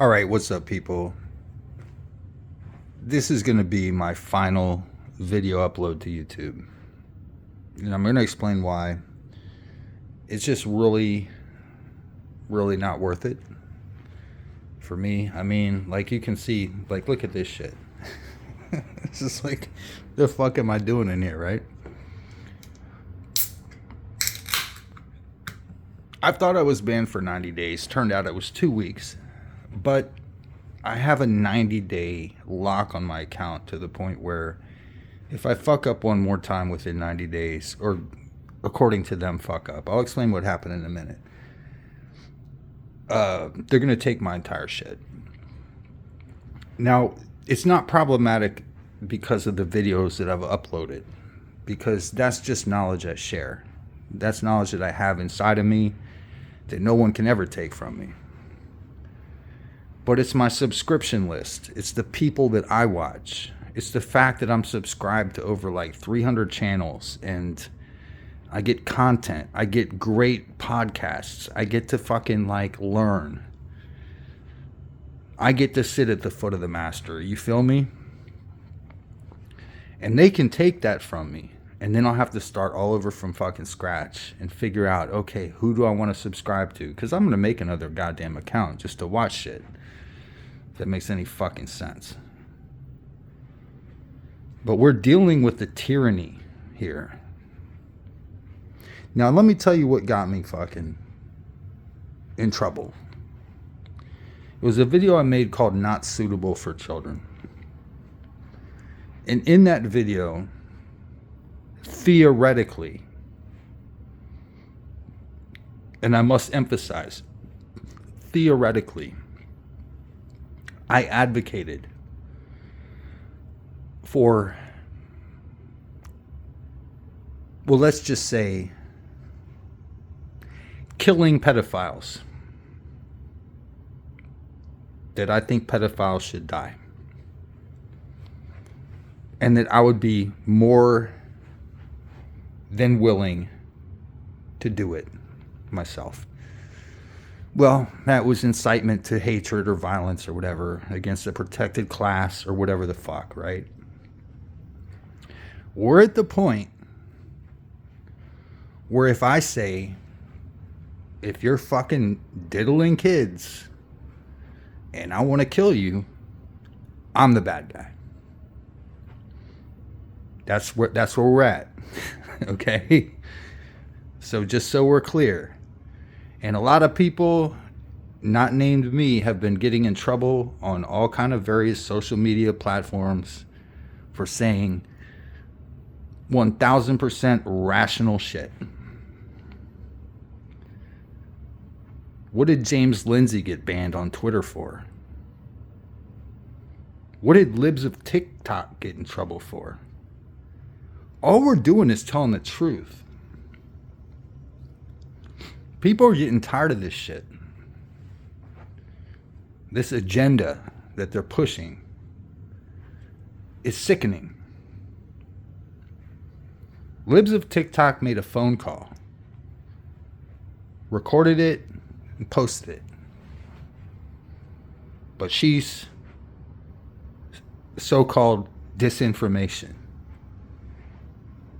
All right, what's up, people? This is going to be my final video upload to YouTube. And I'm going to explain why. It's just really not worth it for me. I mean, like you can see, like, look at this shit. It's just like, the fuck am I doing in here, right? I thought I was banned for 90 days. Turned out it was 2 weeks. But I have a 90-day lock on my account to the point where if I fuck up one more time within 90 days, or according to them, fuck up, I'll explain what happened in a minute. They're going to take my entire shit. Now, it's not problematic because of the videos that I've uploaded, because that's just knowledge I share. That's knowledge that I have inside of me that no one can ever take from me. But it's my subscription list. It's the people that I watch. It's the fact that I'm subscribed to over like 300 channels and I get content. I get great podcasts. I get to fucking like learn. I get to sit at the foot of the master. You feel me? And they can take that from me. And then I'll have to start all over from fucking scratch and figure out, okay, who do I want to subscribe to? Because I'm going to make another goddamn account just to watch shit. If that makes any fucking sense. But we're dealing with the tyranny here. Now, let me tell you what got me fucking in trouble. It was a video I made called Not Suitable for Children. And in that video, theoretically, and I must emphasize, theoretically, I advocated for, well, let's just say, killing pedophiles. That I think pedophiles should die. And that I would be more than willing to do it myself. Well, that was incitement to hatred or violence or whatever against a protected class or whatever the fuck, right? We're at the point where if I say, if you're fucking diddling kids and I want to kill you, I'm the bad guy. That's where we're at. Okay? So just so we're clear. And a lot of people, not named me, have been getting in trouble on all kind of various social media platforms for saying 1000% rational shit. What did James Lindsay get banned on Twitter for? What did Libs of TikTok get in trouble for? All we're doing is telling the truth. People are getting tired of this shit. This agenda that they're pushing is sickening. Libs of TikTok made a phone call, recorded it, and posted it. But she's so-called disinformation.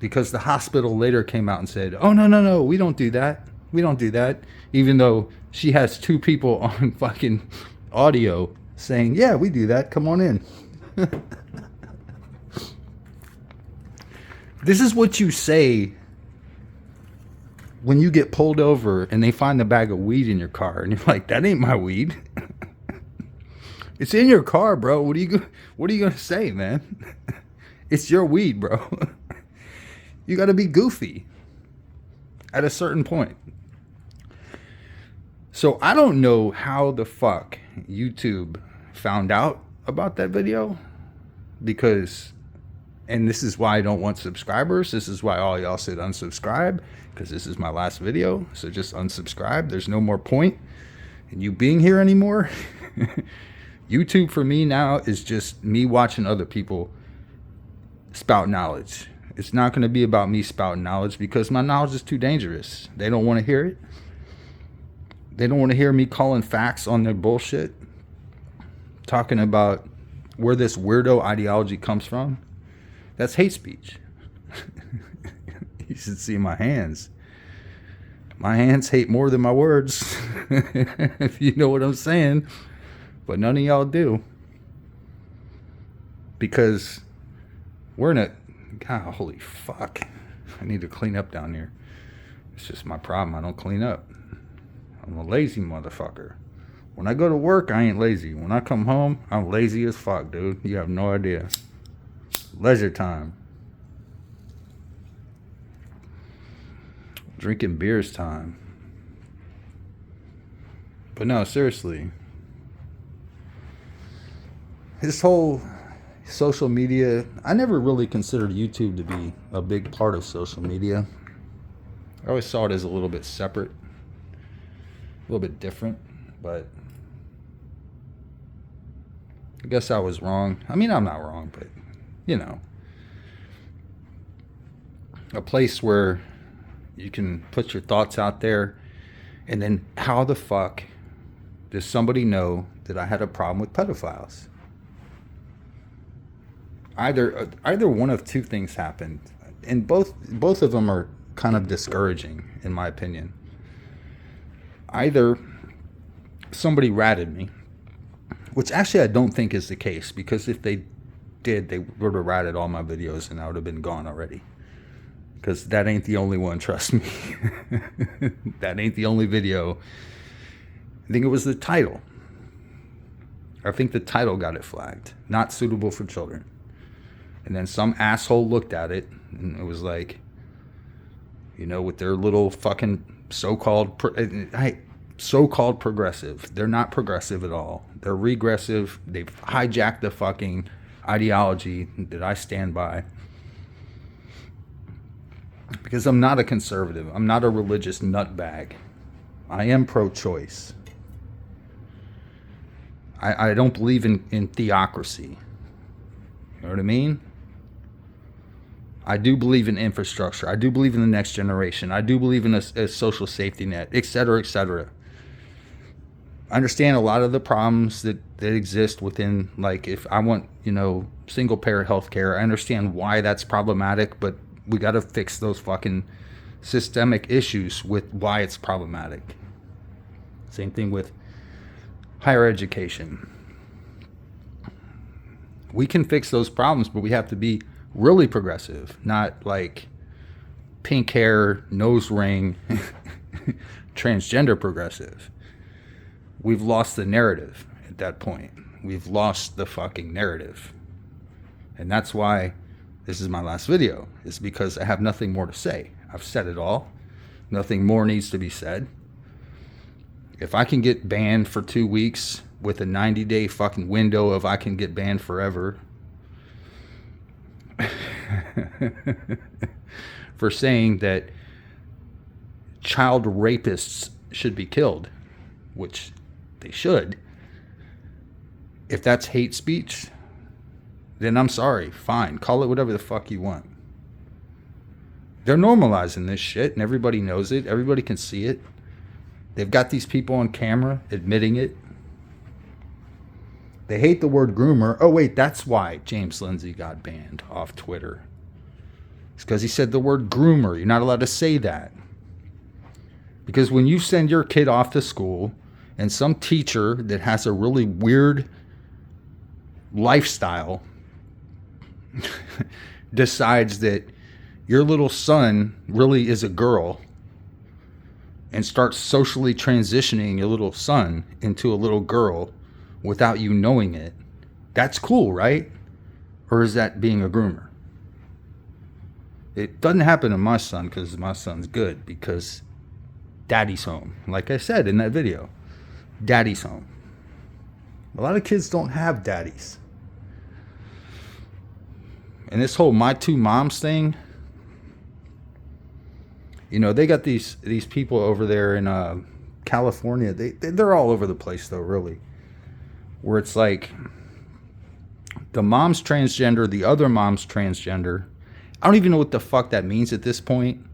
Because the hospital later came out and said, oh, no, we don't do that. We don't do that. Even though she has 2 people on fucking audio saying, yeah, we do that. Come on in. This is what you say when you get pulled over and they find a bag of weed in your car. And you're like, that ain't my weed. It's in your car, bro. What are you going to say, man? It's your weed, bro. You got to be goofy at a certain point. So I don't know how the fuck YouTube found out about that video, because, and this is why I don't want subscribers. This is why all y'all said unsubscribe, because this is my last video. So just unsubscribe. There's no more point in you being here anymore. YouTube for me now is just me watching other people spout knowledge. It's not going to be about me spouting knowledge because my knowledge is too dangerous. They don't want to hear it. They don't want to hear me calling facts on their bullshit. talking about where this weirdo ideology comes from, that's hate speech. You should see my hands. My hands hate more than my words, if you know what I'm saying. But none of y'all do. Because we're in a... God, holy fuck. I need to clean up down here. It's just my problem. I don't clean up. I'm a lazy motherfucker. When I go to work, I ain't lazy. When I come home, I'm lazy as fuck, dude. You have no idea. Leisure time. Drinking beers time. But no, seriously. This whole social media, I never really considered YouTube to be a big part of social media. I always saw it as a little bit separate, a little bit different, but I guess I was wrong. I mean, I'm not wrong, but, you know, a place where you can put your thoughts out there, and then how the fuck does somebody know that I had a problem with pedophiles? Either one of two things happened, and both of them are kind of discouraging, in my opinion. Either somebody ratted me, which actually I don't think is the case, because if they did, they would have ratted all my videos and I would have been gone already. Because that ain't the only one, trust me. That ain't the only video. I think it was the title. I think the title got it flagged. Not suitable for children. And then some asshole looked at it and it was like, you know, with their little fucking so-called progressive. They're not progressive at all. They're regressive. They've hijacked the fucking ideology that I stand by. Because I'm not a conservative. I'm not a religious nutbag. I am pro-choice. I don't believe in theocracy. You know what I mean? I do believe in infrastructure. I do believe in the next generation. I do believe in a social safety net, et cetera, et cetera. I understand a lot of the problems that exist within, like, if I want, you know, single-payer healthcare, I understand why that's problematic, but we got to fix those fucking systemic issues with why it's problematic. Same thing with higher education. We can fix those problems, but we have to be really progressive, not like pink hair, nose ring, transgender progressive. We've lost the narrative at that point. We've lost the fucking narrative. And that's why this is my last video. It's because I have nothing more to say. I've said it all. Nothing more needs to be said. If I can get banned for 2 weeks with a 90-day fucking window of I can get banned forever for saying that child rapists should be killed, which they should. If that's hate speech, then I'm sorry. Fine. Call it whatever the fuck you want. They're normalizing this shit and everybody knows it. Everybody can see it. They've got these people on camera admitting it. They hate the word groomer. Oh, wait, that's why James Lindsay got banned off Twitter. It's because he said the word groomer. You're not allowed to say that. Because when you send your kid off to school and some teacher that has a really weird lifestyle decides that your little son really is a girl and starts socially transitioning your little son into a little girl without you knowing it, that's cool, right? Or is that being a groomer? It doesn't happen to my son because my son's good, because daddy's home. Like I said in that video, daddy's home. A lot of kids don't have daddies. And this whole My Two Moms thing, you know, they got these people over there in California. They're all over the place, though, really. Where it's like the mom's transgender, the other mom's transgender. I don't even know what the fuck that means at this point.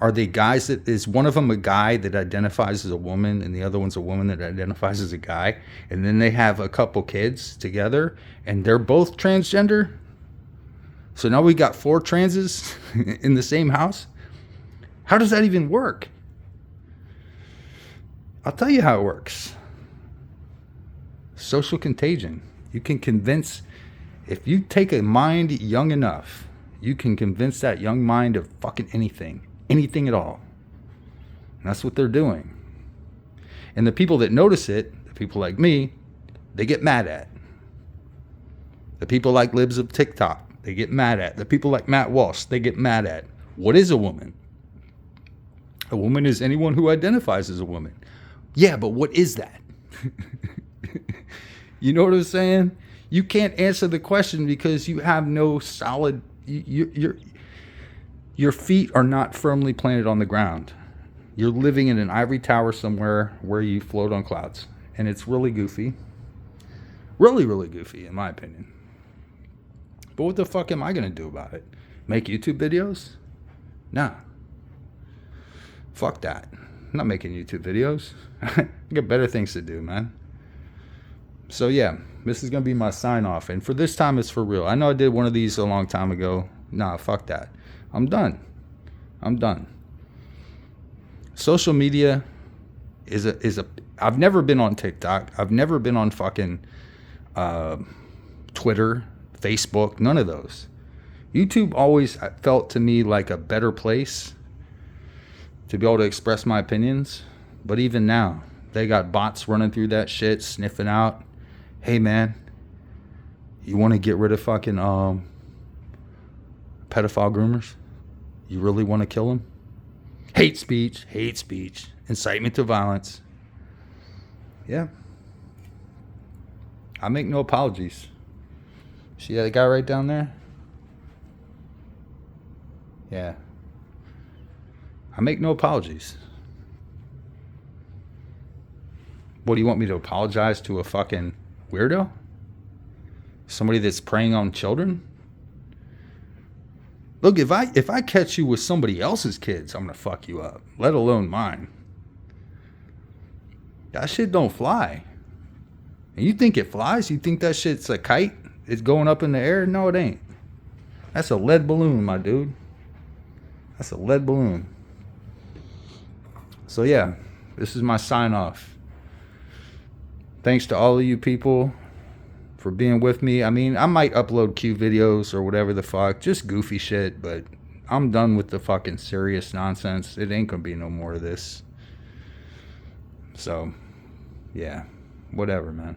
Are they guys that is one of them a guy that identifies as a woman and the other one's a woman that identifies as a guy, and then they have a couple kids together and they're both transgender? So now we got 4 transes in the same house? How does that even work? I'll tell you how it works. Social contagion. You can convince, if you take a mind young enough, you can convince that young mind of fucking anything at all. And that's what they're doing. And the people that notice it, the people like me, they get mad at. The people like Libs of TikTok, they get mad at. The people like Matt Walsh, they get mad at. What is a woman? A woman is anyone who identifies as a woman. Yeah, but what is that? You know what I'm saying? You can't answer the question because you have no solid... Your feet are not firmly planted on the ground. You're living in an ivory tower somewhere where you float on clouds. And it's really goofy. Really, really goofy, in my opinion. But what the fuck am I going to do about it? Make YouTube videos? Nah. Fuck that. I'm not making YouTube videos. I got better things to do, man. So yeah, this is going to be my sign off. And for this time, it's for real. I know I did one of these a long time ago. Nah, fuck that. I'm done. Social media is a I've never been on TikTok. I've never been on fucking Twitter, Facebook, none of those. YouTube always felt to me like a better place to be able to express my opinions. But even now, they got bots running through that shit, sniffing out, hey man, you want to get rid of fucking pedophile groomers? You really want to kill them? Hate speech, incitement to violence. Yeah. I make no apologies. See that guy right down there? Yeah. I make no apologies. What, do you want me to apologize to a fucking weirdo? Somebody that's preying on children? Look, if I catch you with somebody else's kids, I'm gonna fuck you up, let alone mine. That shit don't fly. And you think it flies? You think that shit's a kite? It's going up in the air? No, it ain't. That's a lead balloon, my dude. That's a lead balloon. So yeah, this is my sign off. Thanks to all of you people for being with me. I mean, I might upload Q videos or whatever the fuck, just goofy shit, but I'm done with the fucking serious nonsense. It ain't gonna be no more of this. So, yeah, whatever, man.